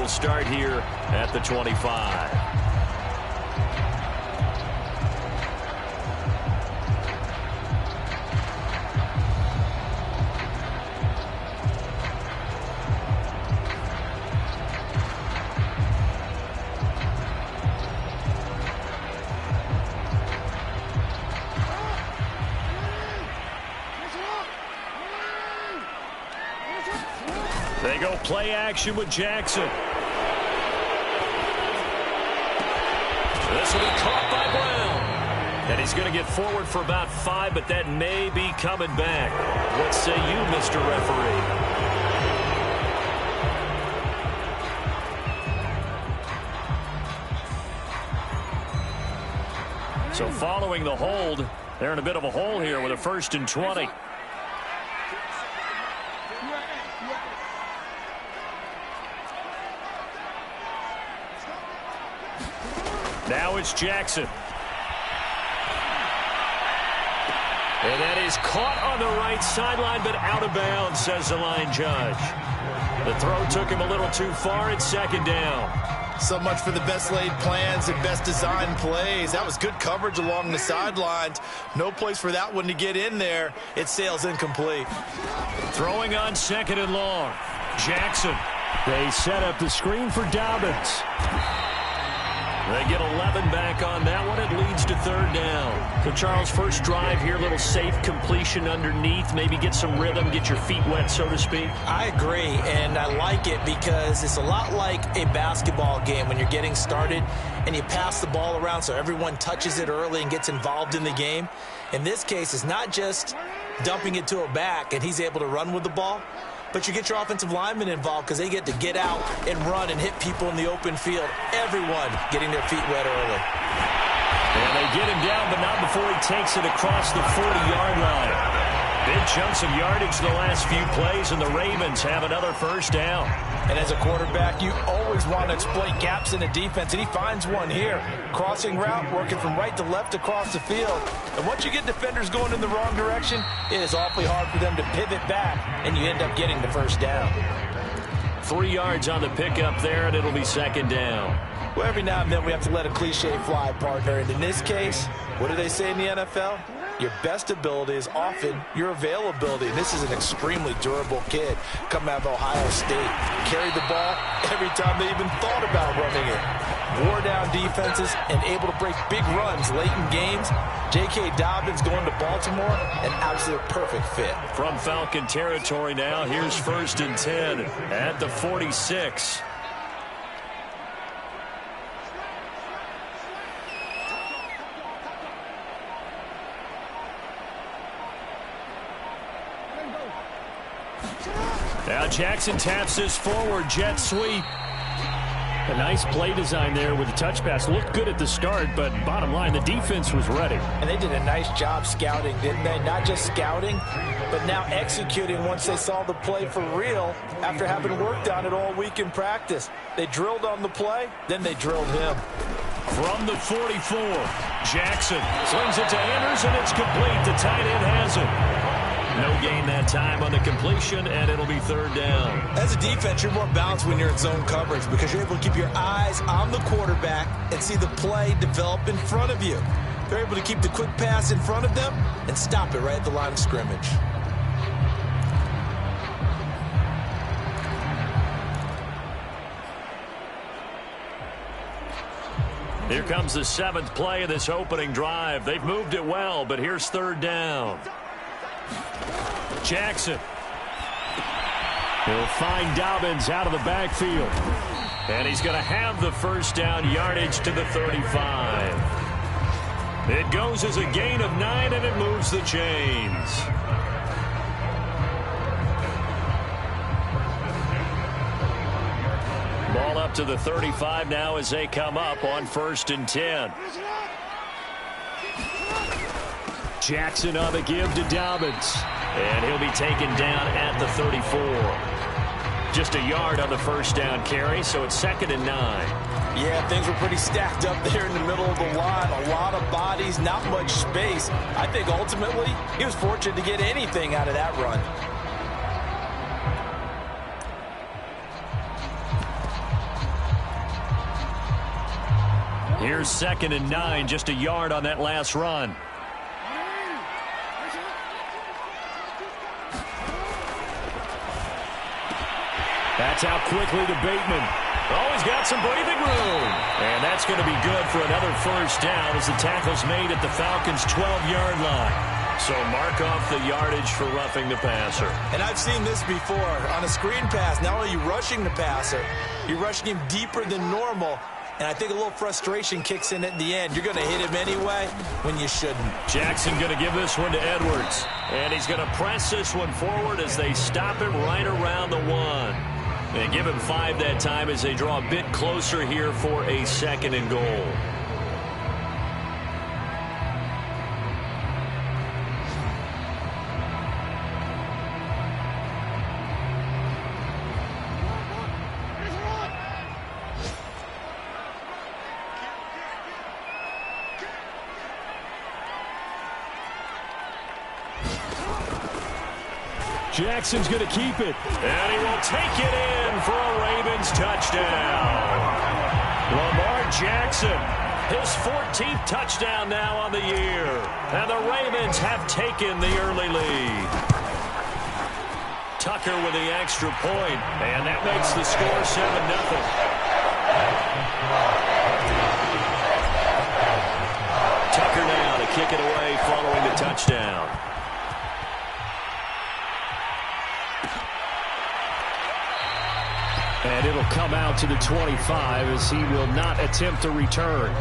will start here at the 25. They go play action with Jackson. This will be caught by Brown. And he's going to get forward for about 5, but that may be coming back. What say you, Mr. Referee? So following the hold, they're in a bit of a hole here with a 1st and 20. Now it's Jackson. And that is caught on the right sideline, but out of bounds, says the line judge. The throw took him a little too far. It's 2nd down. So much for the best laid plans and best designed plays. That was good coverage along the sidelines. No place for that one to get in there. It sails incomplete. Throwing on 2nd and long. Jackson. They set up the screen for Dobbins. They get 11 back on that one. It leads to 3rd down. So, Charles, first drive here, little safe completion underneath. Maybe get some rhythm, get your feet wet, so to speak. I agree, and I like it because it's a lot like a basketball game when you're getting started and you pass the ball around so everyone touches it early and gets involved in the game. In this case, it's not just dumping it to a back and he's able to run with the ball, but you get your offensive linemen involved because they get to get out and run and hit people in the open field. Everyone getting their feet wet early. And they get him down, but not before he takes it across the 40-yard line. Big chunks of yardage the last few plays, and the Ravens have another 1st down. And as a quarterback, you always want to exploit gaps in the defense, and he finds one here. Crossing route, working from right to left across the field. And once you get defenders going in the wrong direction, it is awfully hard for them to pivot back, and you end up getting the 1st down. 3 yards on the pickup there, and it'll be 2nd down. Well, every now and then we have to let a cliche fly, partner. And in this case, what do they say in the NFL? Your best ability is often your availability. And this is an extremely durable kid coming out of Ohio State. Carried the ball every time they even thought about running it. Wore down defenses and able to break big runs late in games. J.K. Dobbins going to Baltimore, an absolute perfect fit. From Falcon territory now, here's 1st and 10 at the 46. Now Jackson taps this forward jet sweep. A nice play design there with the touch pass. Looked good at the start, but bottom line, the defense was ready. And they did a nice job scouting, didn't they? Not just scouting, but now executing once they saw the play for real after having worked on it all week in practice. They drilled on the play, then they drilled him. From the 44, Jackson slings it to Anders, and it's complete. The tight end has it. No gain that time on the completion, and it'll be 3rd down. As a defense, you're more balanced when you're in zone coverage because you're able to keep your eyes on the quarterback and see the play develop in front of you. They're able to keep the quick pass in front of them and stop it right at the line of scrimmage. Here comes the 7th play of this opening drive. They've moved it well, but here's 3rd down. Jackson. He'll find Dobbins out of the backfield. And he's going to have the 1st down yardage to the 35. It goes as a gain of 9, and it moves the chains. Ball up to the 35 now as they come up on 1st and 10. Jackson on the give to Dobbins. And he'll be taken down at the 34. Just a yard on the 1st down carry, so it's 2nd and 9. Yeah, things were pretty stacked up there in the middle of the line. A lot of bodies, not much space. I think ultimately he was fortunate to get anything out of that run. Here's 2nd and 9, just a yard on that last run. That's out quickly to Bateman. Oh, he's got some breathing room. And that's going to be good for another first down as the tackle's made at the Falcons' 12-yard line. So mark off the yardage for roughing the passer. And I've seen this before. On a screen pass, not only are you rushing the passer, you're rushing him deeper than normal. And I think a little frustration kicks in at the end. You're going to hit him anyway when you shouldn't. Jackson going to give this one to Edwards. And he's going to press this one forward as they stop him right around the 1. They give him 5 that time as they draw a bit closer here for a 2nd and goal. Jackson's going to keep it. And he will take it in for a Ravens touchdown. Lamar Jackson, his 14th touchdown now on the year. And the Ravens have taken the early lead. Tucker with the extra point, and that makes the score 7-0. Tucker now to kick it away following the touchdown. And it'll come out to the 25 as he will not attempt to return.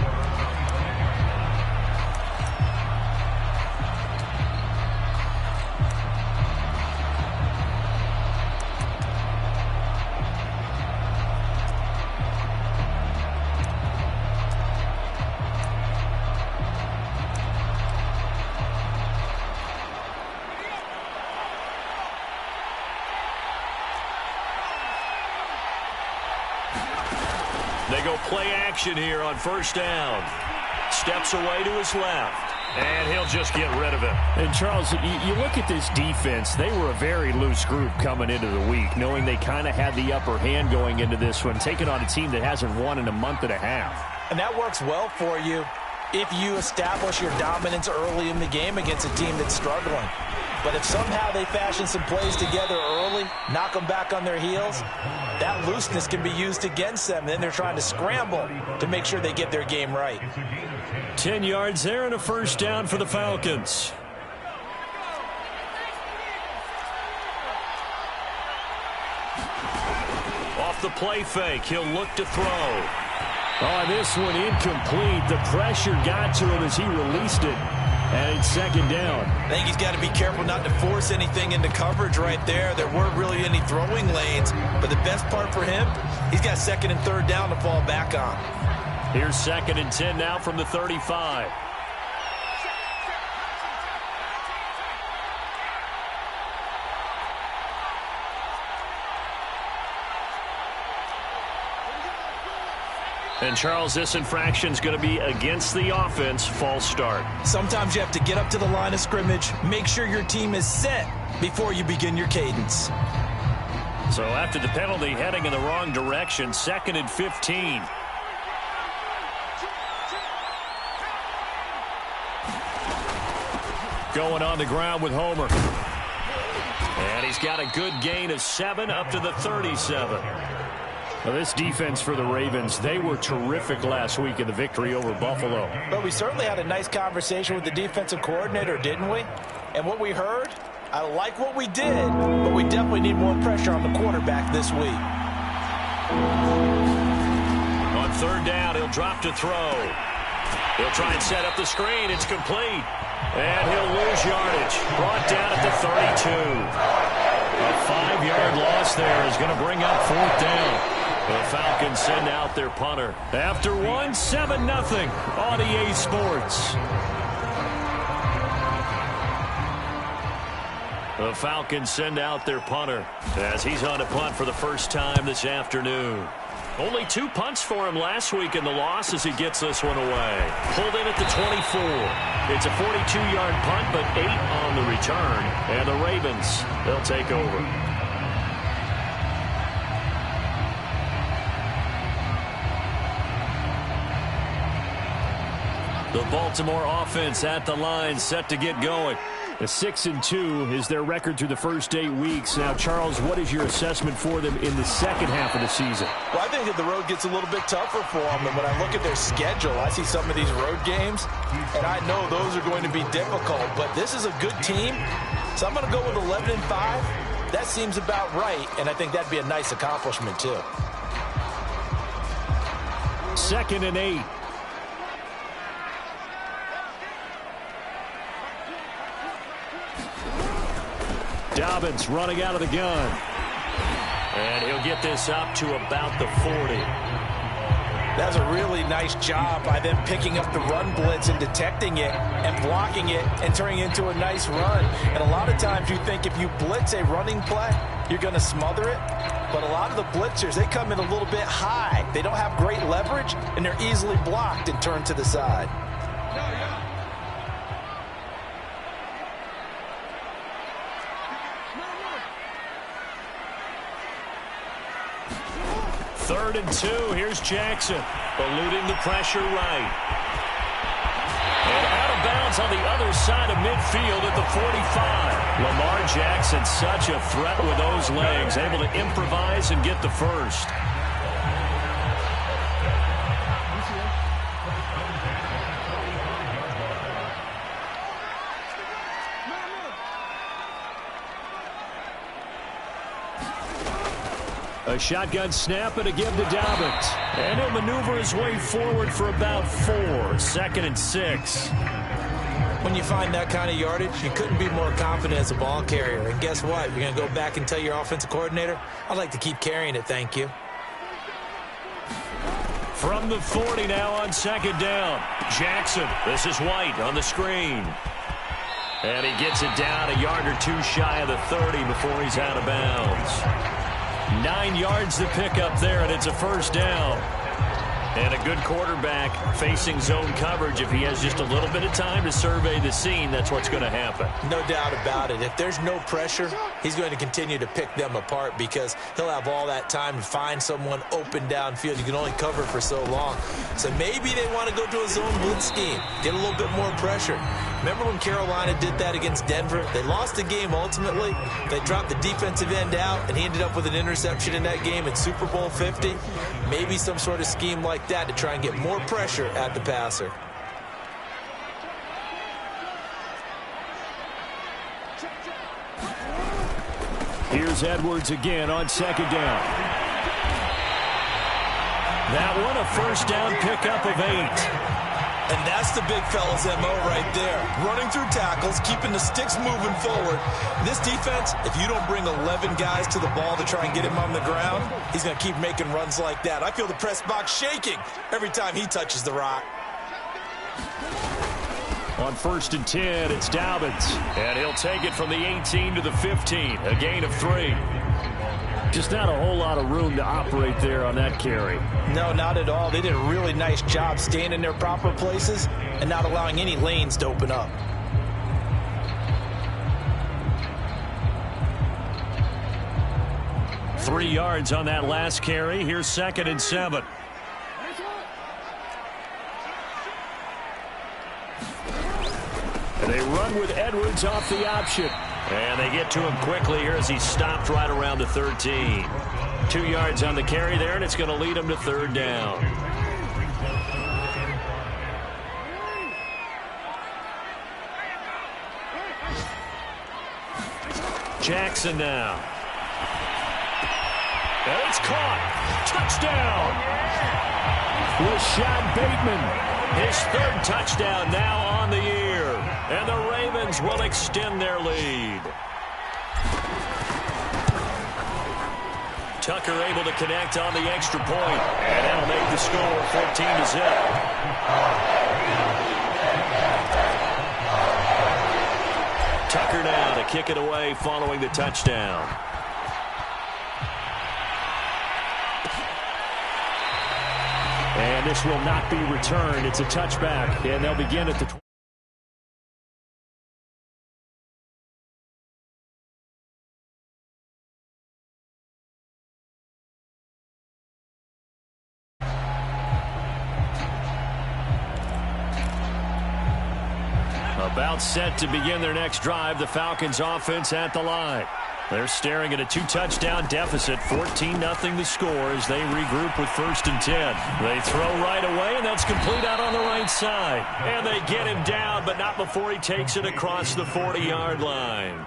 They go play action here on first down. Steps away to his left. And he'll just get rid of it. And, Charles, you look at this defense. They were a very loose group coming into the week, knowing they kind of had the upper hand going into this one, taking on a team that hasn't won in a month and a half. And that works well for you if you establish your dominance early in the game against a team that's struggling. But if somehow they fashion some plays together early, knock them back on their heels, that looseness can be used against them. Then they're trying to scramble to make sure they get their game right. 10 yards there and a first down for the Falcons. Off the play fake, he'll look to throw. Oh, this one incomplete. The pressure got to him as he released it. And it's second down. I think he's got to be careful not to force anything into coverage right there. There weren't really any throwing lanes. But the best part for him, he's got second and third down to fall back on. Here's 2nd and 10 now from the 35. And, Charles, this infraction is going to be against the offense. False start. Sometimes you have to get up to the line of scrimmage, make sure your team is set before you begin your cadence. So after the penalty, heading in the wrong direction, 2nd and 15. Going on the ground with Homer. And he's got a good gain of 7 up to the 37. Well, this defense for the Ravens, they were terrific last week in the victory over Buffalo. But we certainly had a nice conversation with the defensive coordinator, didn't we? And what we heard, I like what we did, but we definitely need more pressure on the quarterback this week. On third down, he'll drop to throw. He'll try and set up the screen. It's complete. And he'll lose yardage. Brought down at the 32. A 5-yard loss there is going to bring up fourth down. The Falcons send out their punter. After one, 7-0 on EA Sports. The Falcons send out their punter as he's on a punt for the first time this afternoon. Only 2 punts for him last week in the loss as he gets this one away. Pulled in at the 24. It's a 42-yard punt, but 8 on the return. And the Ravens, they'll take over. The Baltimore offense at the line, set to get going. A 6-2 is their record through the first 8 weeks. Now, Charles, what is your assessment for them in the second half of the season? Well, I think that the road gets a little bit tougher for them. And when I look at their schedule, I see some of these road games, and I know those are going to be difficult. But this is a good team, so I'm going to go with 11-5. That seems about right, and I think that'd be a nice accomplishment, too. 2nd and 8. Dobbins running out of the gun. And he'll get this up to about the 40. That's a really nice job by them picking up the run blitz and detecting it and blocking it and turning it into a nice run. And a lot of times you think if you blitz a running play, you're going to smother it. But a lot of the blitzers, they come in a little bit high. They don't have great leverage, and they're easily blocked and turned to the side. Third and 2. Here's Jackson, eluding the pressure right. And out of bounds on the other side of midfield at the 45. Lamar Jackson, such a threat with those legs, able to improvise and get the first. A shotgun snap and a give to Dobbins. And he'll maneuver his way forward for about 4. 2nd and 6. When you find that kind of yardage, you couldn't be more confident as a ball carrier. And guess what? You're going to go back and tell your offensive coordinator, I'd like to keep carrying it, thank you. From the 40 now on 2nd down. Jackson, this is White on the screen. And he gets it down a yard or 2 shy of the 30 before he's out of bounds. 9 yards to pick up there, and it's a first down. And a good quarterback facing zone coverage. If he has just a little bit of time to survey the scene, that's what's going to happen. No doubt about it. If there's no pressure, he's going to continue to pick them apart because he'll have all that time to find someone open downfield. You can only cover for so long. So maybe they want to go to a zone blitz scheme, get a little bit more pressure. Remember when Carolina did that against Denver? They lost the game ultimately. They dropped the defensive end out, and he ended up with an interception in that game in Super Bowl 50. Maybe some sort of scheme like that to try and get more pressure at the passer. Here's Edwards again on 2nd down. That one, a first down pickup of 8. And that's the big fella's MO right there. Running through tackles, keeping the sticks moving forward. This defense, if you don't bring 11 guys to the ball to try and get him on the ground, he's going to keep making runs like that. I feel the press box shaking every time he touches the rock. On 1st and 10, it's Dobbins. And he'll take it from the 18 to the 15. A gain of 3. Just not a whole lot of room to operate there on that carry. No, not at all. They did a really nice job staying in their proper places and not allowing any lanes to open up. Three yards on that last carry. Here's 2nd and 7. And they run with Edwards off the option. And they get to him quickly here as he stopped right around the 13. 2 yards on the carry there, and it's going to lead him to 3rd down. Jackson now. And it's caught. Touchdown. Rashad Bateman. His 3rd touchdown now on the year. And the Ravens will extend their lead. Tucker able to connect on the extra point. And that'll make the score 14-0. Tucker now to kick it away following the touchdown. And this will not be returned. It's a touchback, and they'll begin at the About set to begin their next drive, the Falcons offense at the line. They're staring at a 2-touchdown deficit, 14-0 the score as they regroup with 1st and 10. They throw right away, and that's complete out on the right side. And they get him down, but not before he takes it across the 40-yard line.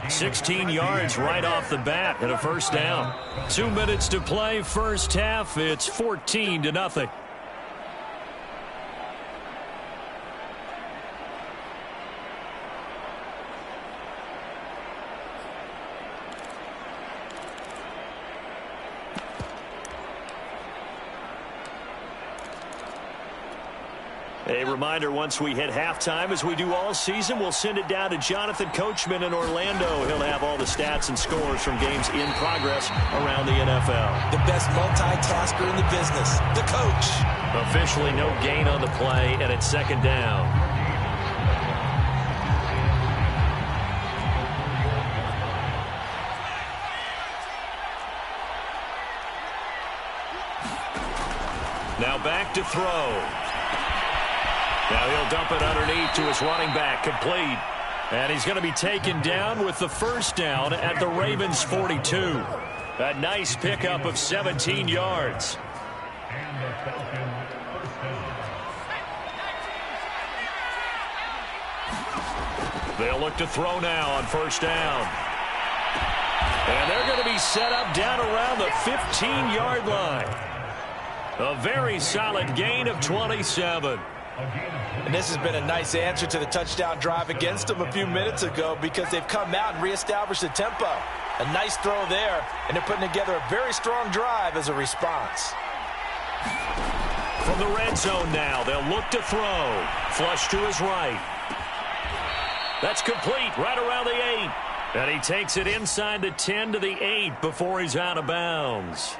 16 yards right off the bat and a 1st down. 2 minutes to play, first half. It's 14-0. A reminder, once we hit halftime, as we do all season, we'll send it down to Jonathan Coachman in Orlando. He'll have all the stats and scores from games in progress around the NFL. The best multitasker in the business, the coach. Officially no gain on the play, and it's 2nd down. Now back to throw. Now he'll dump it underneath to his running back, complete. And he's going to be taken down with the 1st down at the Ravens' 42. A nice pickup of 17 yards. They'll look to throw now on 1st down. And they're going to be set up down around the 15-yard line. A very solid gain of 27. And this has been a nice answer to the touchdown drive against them a few minutes ago because they've come out and reestablished the tempo. A nice throw there, and they're putting together a very strong drive as a response. From the red zone now, they'll look to throw. Flush to his right. That's complete right around the 8. And he takes it inside the 10 to the 8 before he's out of bounds.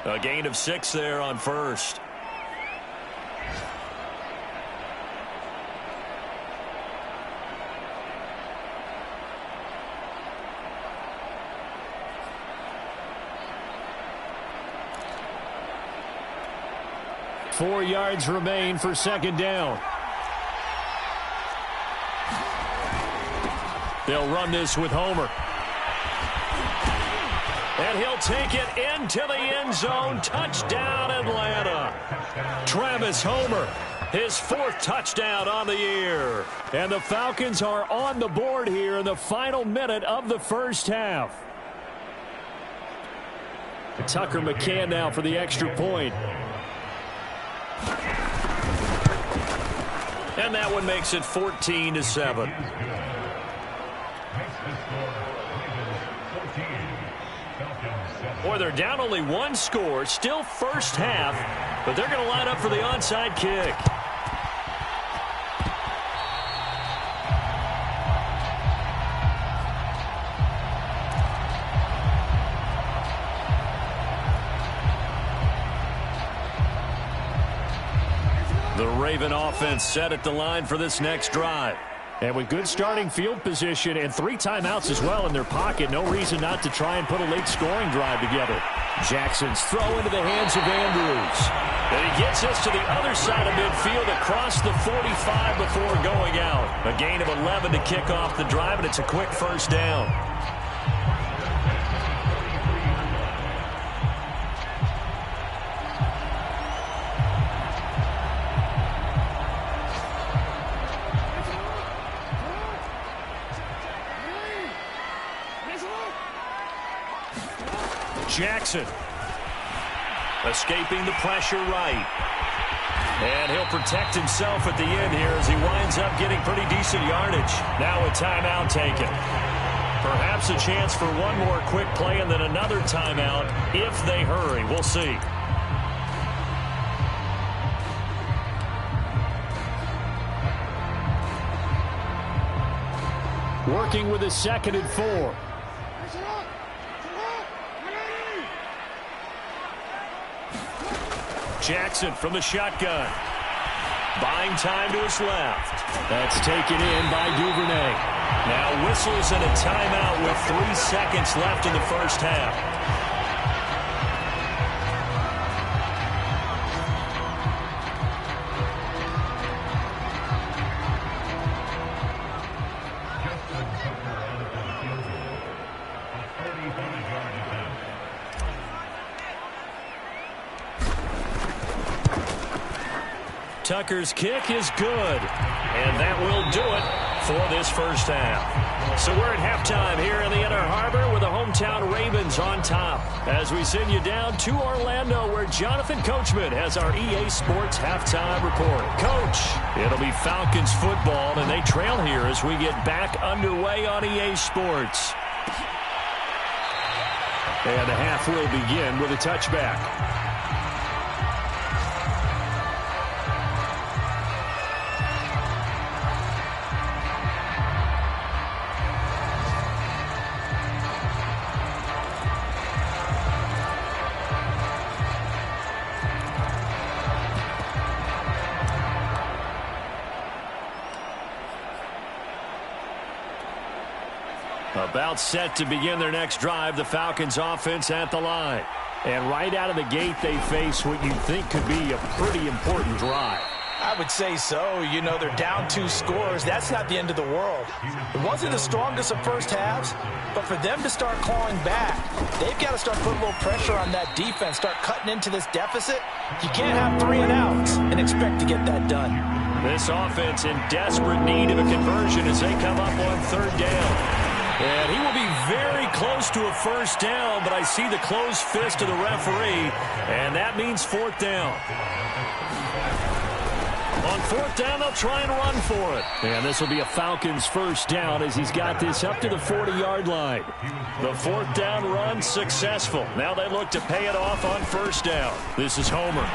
A gain of 6 there on 1st. Four yards remain for 2nd down. They'll run this with Homer. And he'll take it into the end zone. Touchdown, Atlanta. Travis Homer, his 4th touchdown on the year. And the Falcons are on the board here in the final minute of the first half. Tucker McCann now for the extra point. And that one makes it 14-7. Boy, they're down only 1 score, still first half, but they're going to line up for the onside kick. The Raven offense set at the line for this next drive. And with good starting field position and 3 timeouts as well in their pocket, no reason not to try and put a late scoring drive together. Jackson's throw into the hands of Andrews. And he gets us to the other side of midfield across the 45 before going out. A gain of 11 to kick off the drive, and it's a quick 1st down. Jackson escaping the pressure right. And he'll protect himself at the end here as he winds up getting pretty decent yardage. Now a timeout taken. Perhaps a chance for one more quick play and then another timeout if they hurry. We'll see. Working with a 2nd and 4. Jackson from the shotgun. Buying time to his left. That's taken in by Duvernay. Now whistles and a timeout with 3 seconds left in the first half. Tucker's kick is good. And that will do it for this first half. So we're at halftime here in the Inner Harbor with the hometown Ravens on top as we send you down to Orlando where Jonathan Coachman has our EA Sports halftime report. Coach, it'll be Falcons football, and they trail here as we get back underway on EA Sports. And the half will begin with a touchback. About set to begin their next drive, the Falcons offense at the line. And right out of the gate, they face what you think could be a pretty important drive. I would say so. You know, they're down 2 scores. That's not the end of the world. It wasn't the strongest of first halves, but for them to start clawing back, they've got to start putting a little pressure on that defense, start cutting into this deficit. You can't have 3 and outs and expect to get that done. This offense in desperate need of a conversion as they come up on 3rd down. And he will be very close to a first down, but I see the closed fist of the referee, and that means 4th down. On 4th down, they'll try and run for it. And this will be a Falcons first down as he's got this up to the 40-yard line. The 4th down run successful. Now they look to pay it off on 1st down. This is Homer.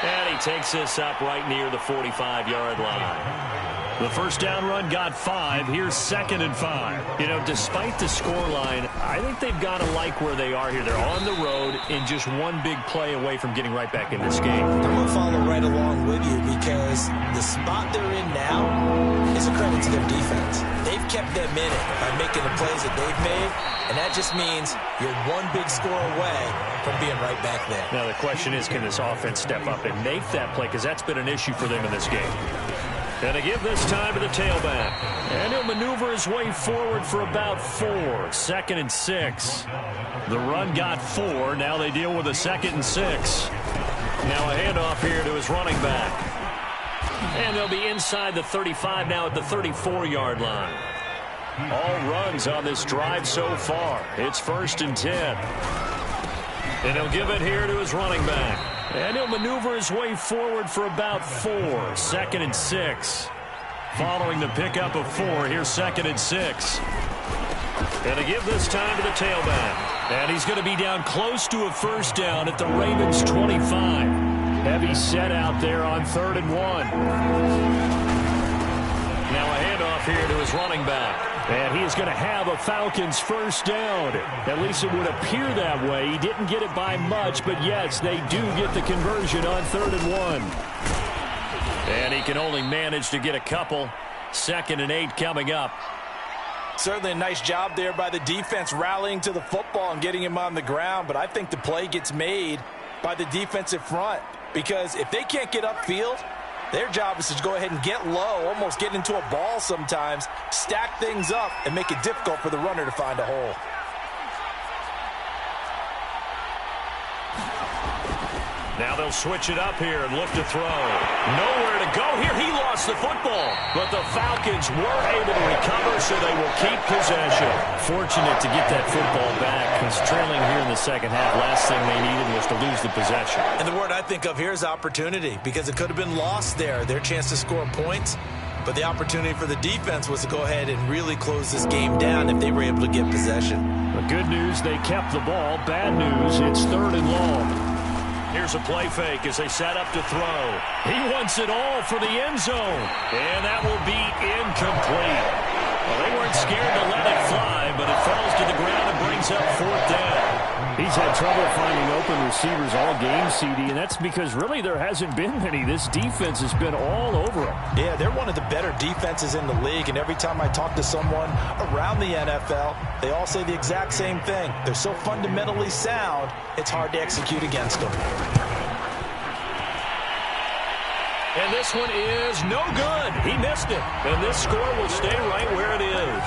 And he takes this up right near the 45-yard line. The first down run got 5. Here's 2nd and 5. You know, despite the scoreline, I think they've got to like where they are here. They're on the road and just one big play away from getting right back in this game. I'm going to follow right along with you because the spot they're in now is a credit to their defense. They've kept them in it by making the plays that they've made, and that just means you're one big score away from being right back there. Now the question is, can this offense step up and make that play? Because that's been an issue for them in this game. And to give this time to the tailback. And he'll maneuver his way forward for about 4. 2nd and 6. The run got 4. Now they deal with a 2nd and 6. Now a handoff here to his running back. And they'll be inside the 35 now at the 34-yard line. All runs on this drive so far. It's 1st and 10. And he'll give it here to his running back. And he'll maneuver his way forward for about 4. 2nd and 6. Following the pickup of 4, here's 2nd and 6. And to give this time to the tailback. And he's going to be down close to a first down at the Ravens 25. Heavy set out there on 3rd and 1. Now a handoff here to his running back. And he is going to have a Falcons first down. At least it would appear that way. He didn't get it by much, but yes, they do get the conversion on 3rd and 1. And he can only manage to get a couple. 2nd and 8 coming up. Certainly a nice job there by the defense rallying to the football and getting him on the ground, but I think the play gets made by the defensive front because if they can't get upfield, their job is to go ahead and get low, almost get into a ball sometimes, stack things up, and make it difficult for the runner to find a hole. Now they'll switch it up here and look to throw. Nowhere to go here. He lost the football. But the Falcons were able to recover, so they will keep possession. Fortunate to get that football back. Because trailing here in the second half, last thing they needed was to lose the possession. And the word I think of here is opportunity, because it could have been lost there. Their chance to score points. But the opportunity for the defense was to go ahead and really close this game down if they were able to get possession. The good news, they kept the ball. Bad news, it's 3rd and long. Here's a play fake as they set up to throw. He wants it all for the end zone. And that will be incomplete. Well, they weren't scared to let it fly, but it falls to the ground and brings up 4th down. He's had trouble finding open receivers all game, CD, and that's because really there hasn't been many. This defense has been all over him. Yeah, they're one of the better defenses in the league, and every time I talk to someone around the NFL, they all say the exact same thing. They're so fundamentally sound, it's hard to execute against them. And this one is no good. He missed it. And this score will stay right where it is.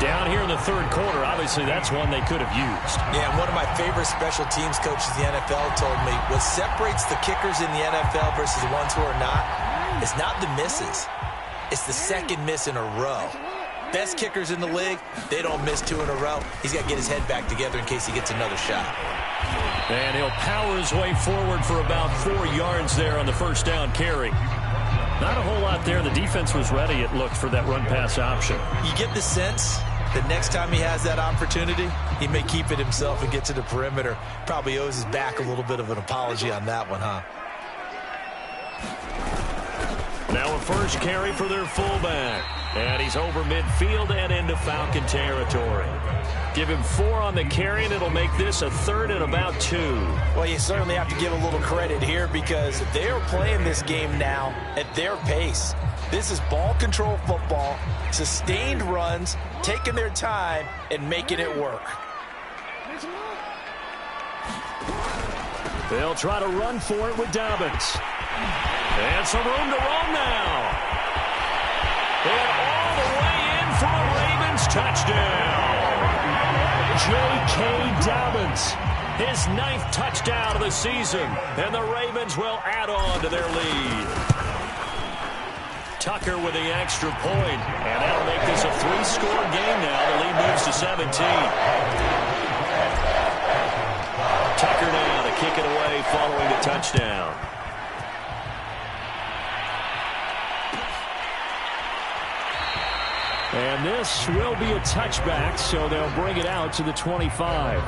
Down here in the third quarter, obviously that's one they could have used. Yeah, and one of my favorite special teams coaches in the NFL told me what separates the kickers in the NFL versus the ones who are not is not the misses. It's the second miss in a row. Best kickers in the league, they don't miss 2 in a row. He's got to get his head back together in case he gets another shot. And he'll power his way forward for about 4 yards there on the first down carry. Not a whole lot there. The defense was ready, it looked, for that run-pass option. You get the sense that next time he has that opportunity, he may keep it himself and get to the perimeter. Probably owes his back a little bit of an apology on that one, huh? Now a first carry for their fullback. And he's over midfield and into Falcon territory. Give him 4 on the carry, and it'll make this a 3rd and about 2. Well, you certainly have to give a little credit here because they are playing this game now at their pace. This is ball control football, sustained runs, taking their time, and making it work. They'll try to run for it with Dobbins. And some room to roam now. And all the way in for a Ravens touchdown. J.K. Dobbins, his 9th touchdown of the season, and the Ravens will add on to their lead. Tucker with the extra point, and that'll make this a 3-score game now. The lead moves to 17. Tucker now to kick it away following the touchdown. And this will be a touchback, so they'll bring it out to the 25.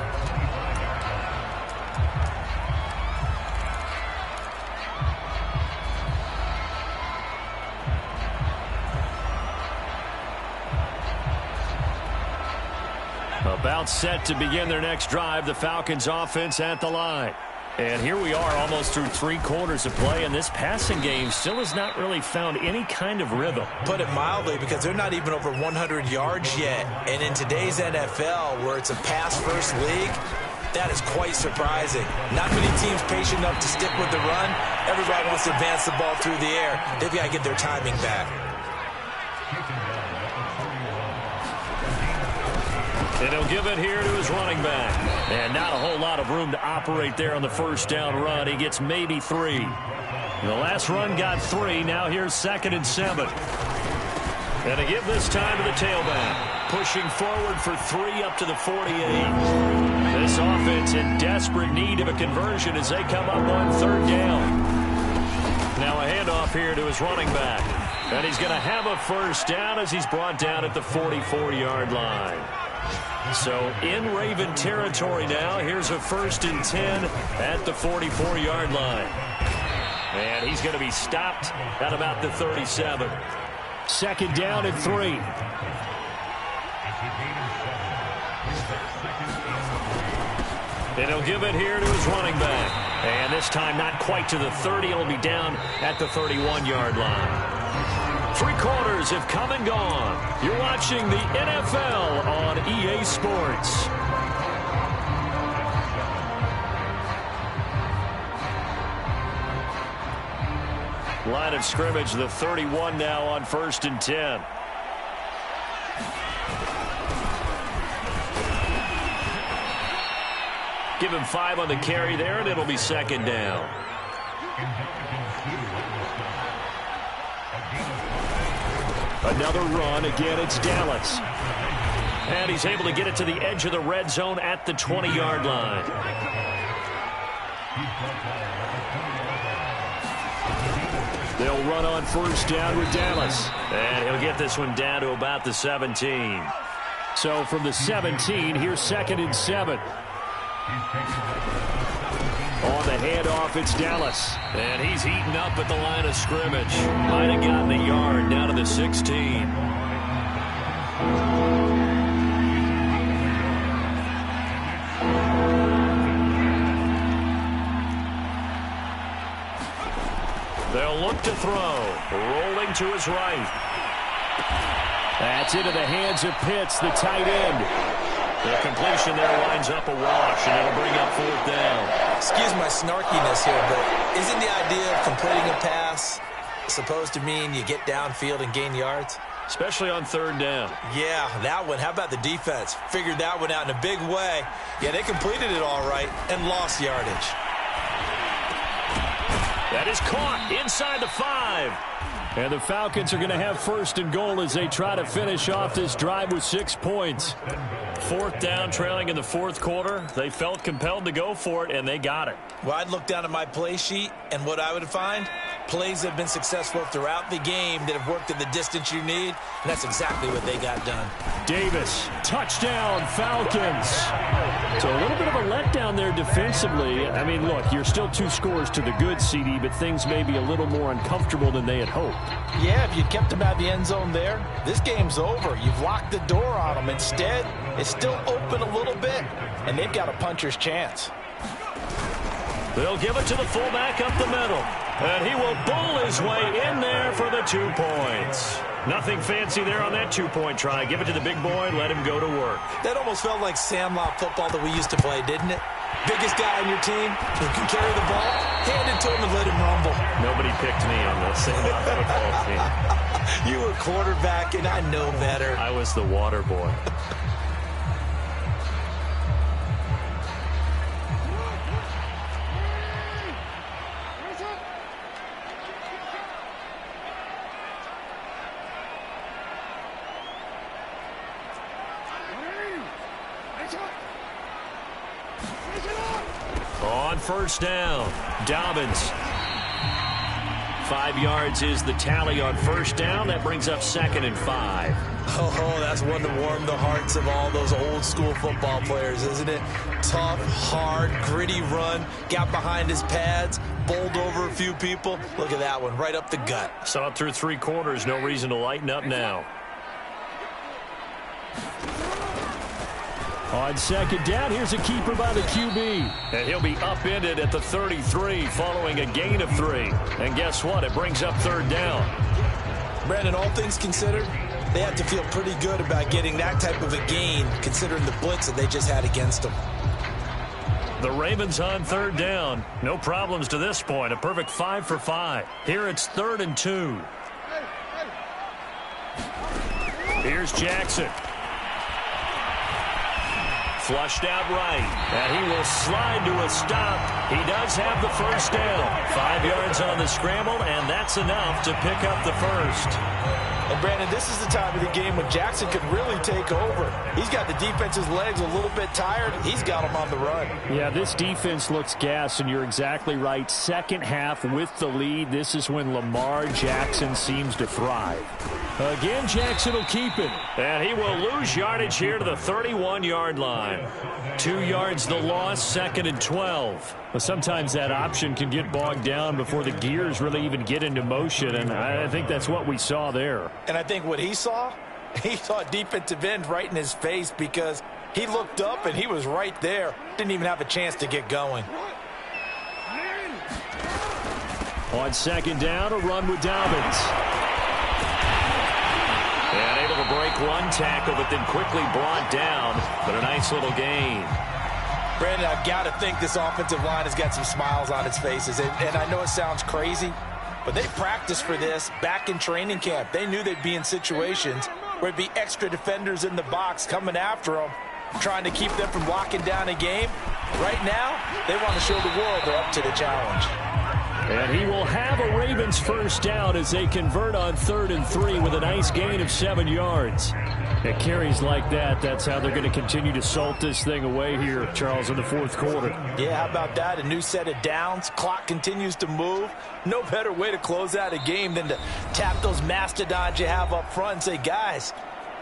About set to begin their next drive, the Falcons offense at the line. And here we are almost through 3 quarters of play, and this passing game still has not really found any kind of rhythm. Put it mildly, because they're not even over 100 yards yet. And in today's NFL, where it's a pass-first league, that is quite surprising. Not many teams patient enough to stick with the run. Everybody wants to advance the ball through the air. They've got to get their timing back. And he'll give it here to his running back. And not a whole lot of room to operate there on the first down run. He gets maybe 3. The last run got 3. Now here's 2nd and 7. And to give this time to the tailback. Pushing forward for 3 up to the 48. This offense in desperate need of a conversion as they come up on 3rd down. Now a handoff here to his running back. And he's going to have a first down as he's brought down at the 44-yard line. So in Raven territory now. Here's a 1st and 10 at the 44-yard line. And he's going to be stopped at about the 37. 2nd down and 3. And he'll give it here to his running back. And this time not quite to the 30. It'll be down at the 31-yard line. 3 quarters have come and gone. You're watching the NFL on EA Sports. Line of scrimmage, the 31 now on 1st and 10. Give him 5 on the carry there, and it'll be 2nd down. Another run. Again, it's Dallas. And he's able to get it to the edge of the red zone at the 20-yard line. They'll run on 1st down with Dallas. And he'll get this one down to about the 17. So from the 17, here's 2nd and 7. On the handoff, it's Dallas. And he's eaten up at the line of scrimmage. Might have gotten a yard down to the 16. They'll look to throw. Rolling to his right. That's into the hands of Pitts, the tight end. The completion there winds up a wash, and it'll bring up 4th down. Excuse my snarkiness here, but isn't the idea of completing a pass supposed to mean you get downfield and gain yards? especially on third down. Yeah, that one. How about the defense? Figured that one out in a big way. Yeah, they completed it all right and lost yardage. That is caught inside the 5. And the Falcons are going to have first and goal as they try to finish off this drive with 6 points. Fourth down, trailing in the fourth quarter. They felt compelled to go for it, and they got it. Well, I'd look down at my play sheet, and what I would find, plays that have been successful throughout the game that have worked at the distance you need, and that's exactly what they got done. Davis, touchdown, Falcons. So a little bit of a letdown there defensively. I mean, look, you're still 2 scores to the good, CD, but things may be a little more uncomfortable than they had hoped. Yeah, if you kept them out of the end zone there, this game's over. You've locked the door on them. Instead, it's still open a little bit, and they've got a puncher's chance. They'll give it to the fullback up the middle. And he will bull his way in there for the 2 points. Nothing fancy there on that 2-point try. Give it to the big boy, let him go to work. That almost felt like Sandlot football that we used to play, didn't it? Biggest guy on your team who can carry the ball, hand it to him and let him rumble. Nobody picked me on the Sandlot football team. You were quarterback, and I know better. I was the water boy. On first down, Dobbins. 5 yards is the tally on first down. That brings up 2nd and 5. Oh, that's one to warm the hearts of all those old school football players, isn't it? Tough, hard, gritty run. Got behind his pads, bowled over a few people. Look at that one, right up the gut. Saw it through 3 quarters. No reason to lighten up now. On second down, here's a keeper by the QB. And he'll be upended at the 33 following a gain of 3. And guess what? It brings up third down. Brandon, all things considered, they have to feel pretty good about getting that type of a gain considering the blitz that they just had against them. The Ravens on third down. No problems to this point. A perfect 5 for 5. Here it's 3rd and 2. Here's Jackson. Flushed out right, and he will slide to a stop. He does have the first down. 5 yards on the scramble, and that's enough to pick up the first. And, Brandon, this is the time of the game when Jackson could really take over. He's got the defense's legs a little bit tired. He's got them on the run. Yeah, this defense looks gassed, and you're exactly right. Second half with the lead, this is when Lamar Jackson seems to thrive. Again, Jackson will keep it. And he will lose yardage here to the 31-yard line. 2 yards the loss, 2nd and 12. Well, sometimes that option can get bogged down before the gears really even get into motion, and I think that's what we saw there. And I think what he saw a defensive end right in his face because he looked up and he was right there. Didn't even have a chance to get going. On second down, a run with Dobbins. And able to break one tackle, but then quickly brought down. But a nice little gain. Brandon, I've got to think this offensive line has got some smiles on its faces. And I know it sounds crazy, but they practiced for this back in training camp. They knew they'd be in situations where it'd be extra defenders in the box coming after them, trying to keep them from locking down a game. Right now, they want to show the world they're up to the challenge. And he will have a Ravens first down as they convert on 3rd and 3 with a nice gain of 7 yards. At carries like that, that's how they're going to continue to salt this thing away here, Charles, in the fourth quarter. Yeah, how about that? A new set of downs. Clock continues to move. No better way to close out a game than to tap those mastodons you have up front and say, guys,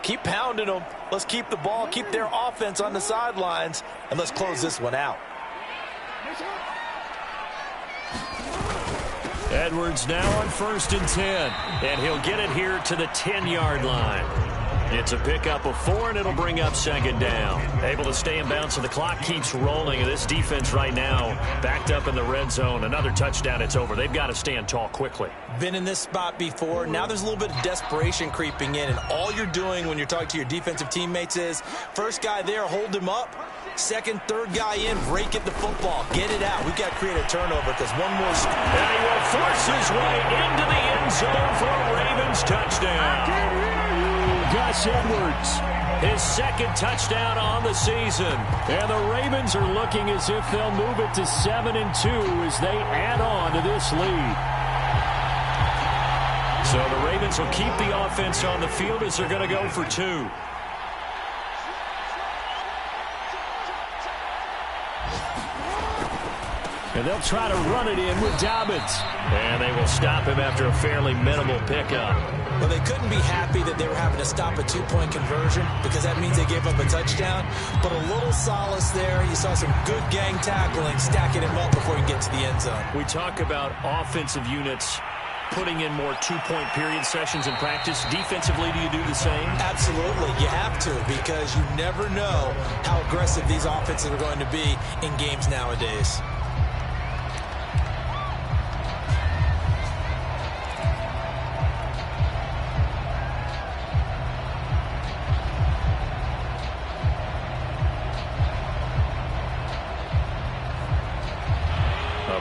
keep pounding them. Let's keep the ball, keep their offense on the sidelines, and let's close this one out. Edwards now on 1st and 10, and he'll get it here to the 10-yard line. It's a pickup of 4, and it'll bring up 2nd down. Able to stay in bounds, and the clock keeps rolling. And this defense right now backed up in the red zone. Another touchdown, it's over. They've got to stand tall quickly. Been in this spot before. Now there's a little bit of desperation creeping in, and all you're doing when you're talking to your defensive teammates is, first guy there, hold him up, Second, third guy in, rake at the football. Get it out. We've got to create a turnover because one more. And he will force his way into the end zone for a Ravens touchdown. Gus Edwards, his second touchdown on the season. And the Ravens are looking as if they'll move it to 7-2 as they add on to this lead. So the Ravens will keep the offense on the field as they're going to go for 2. And they'll try to run it in with Dobbins. And they will stop him after a fairly minimal pickup. Well, they couldn't be happy that they were having to stop a 2-point conversion because that means they gave up a touchdown. But a little solace there. You saw some good gang tackling, stacking him up before he gets to the end zone. We talk about offensive units putting in more 2-point period sessions in practice. Defensively, do you do the same? Absolutely. You have to because you never know how aggressive these offenses are going to be in games nowadays.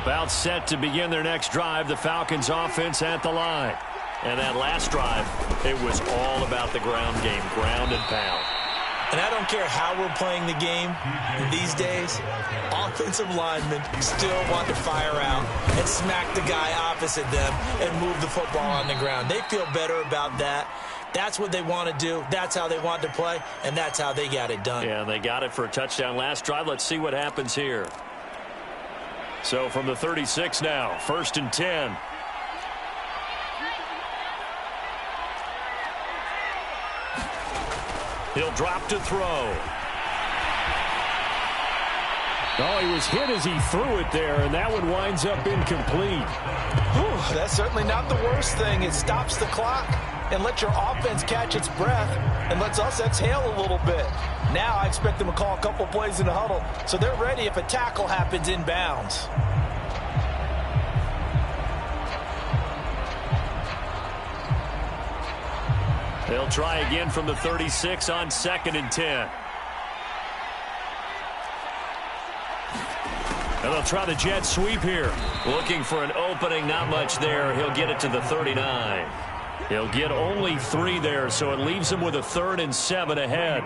About set to begin their next drive, the Falcons offense at the line. And that last drive, it was all about the ground game, ground and pound. And I don't care how we're playing the game these days, offensive linemen still want to fire out and smack the guy opposite them and move the football on the ground. They feel better about that. That's what they want to do. That's how they want to play, and that's how they got it done. Yeah, they got it for a touchdown last drive. Let's see what happens here. So from the 36 now, 1st and 10. He'll drop to throw. Oh, he was hit as he threw it there, and that one winds up incomplete. Whew, that's certainly not the worst thing. It stops the clock and lets your offense catch its breath and lets us exhale a little bit. Now I expect them to call a couple plays in the huddle so they're ready if a tackle happens inbounds. They'll try again from the 36 on 2nd and 10. And they'll try the jet sweep here. Looking for an opening, not much there. He'll get it to the 39. He'll get only 3 there, so it leaves him with a 3rd and 7 ahead.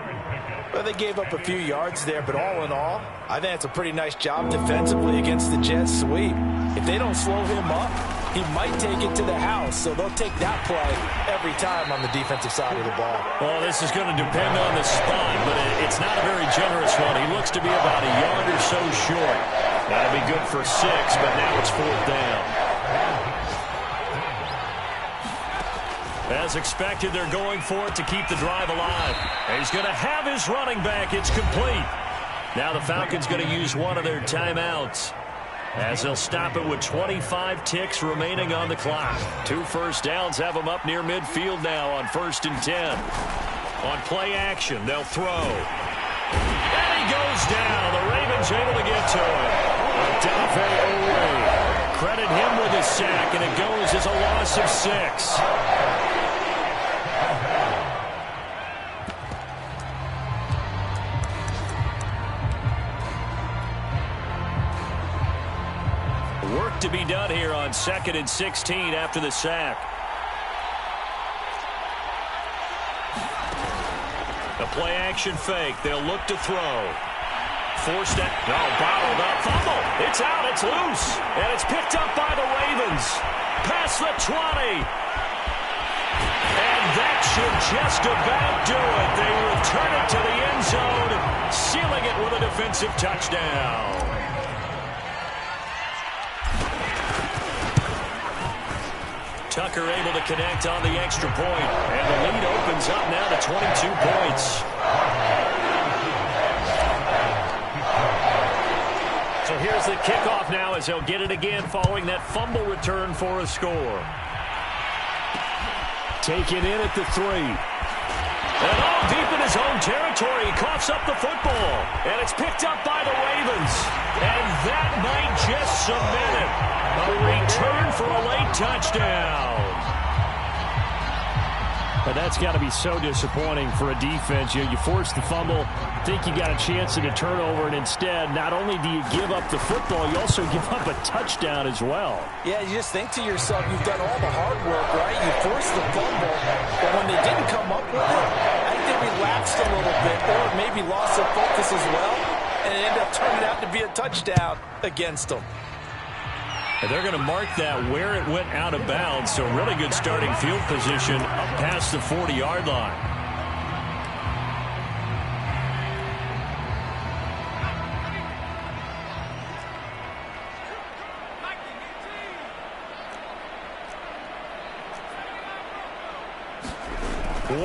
Well, they gave up a few yards there, but all in all, I think it's a pretty nice job defensively against the jet sweep. If they don't slow him up, he might take it to the house, so they'll take that play every time on the defensive side of the ball. Well, this is going to depend on the spot, but it's not a very generous one. He looks to be about a yard or so short. That'll be good for 6, but now it's 4th down. As expected, they're going for it to keep the drive alive. And he's going to have his running back. It's complete. Now the Falcons going to use one of their timeouts, as they'll stop it with 25 ticks remaining on the clock. 2 first downs have them up near midfield now on 1st and 10. On play action, they'll throw. And he goes down. The Ravens able to get to it. Odafe Oweh. Credit him with a sack, and it goes as a loss of 6. Work to be done here on 2nd and 16 after the sack. A play action fake. They'll look to throw. Forced it. No, bottled up. Fumble. It's out. It's loose. And it's picked up by the Ravens. Past the 20. And that should just about do it. They return it to the end zone, sealing it with a defensive touchdown. Tucker able to connect on the extra point, and the lead opens up now to 22 points. So here's the kickoff now as they'll get it again following that fumble return for a score. Taken in at the 3. And all deep in his own territory, he coughs up the football. And it's picked up by the Ravens. And that might just cement it. A return for a late touchdown. But that's got to be so disappointing for a defense. You force the fumble, think you got a chance at a turnover, and instead, not only do you give up the football, you also give up a touchdown as well. Yeah, you just think to yourself, you've done all the hard work, right? You forced the fumble, but when they didn't come up with it, I think they relaxed a little bit, or maybe lost some focus as well, and it ended up turning out to be a touchdown against them. And they're going to mark that where it went out of bounds, so really good starting field position up past the 40-yard line.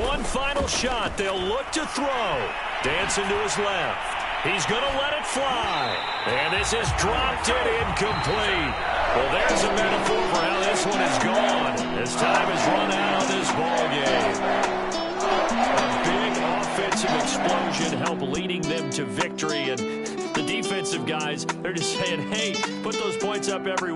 One final shot. They'll look to throw. Dancing to his left. He's going to let it fly. And this is dropped and incomplete. Well, there's a metaphor for how this one is gone. As time has run out on this ball game. A big offensive explosion helped leading them to victory. And the defensive guys, they're just saying, hey, put those points up every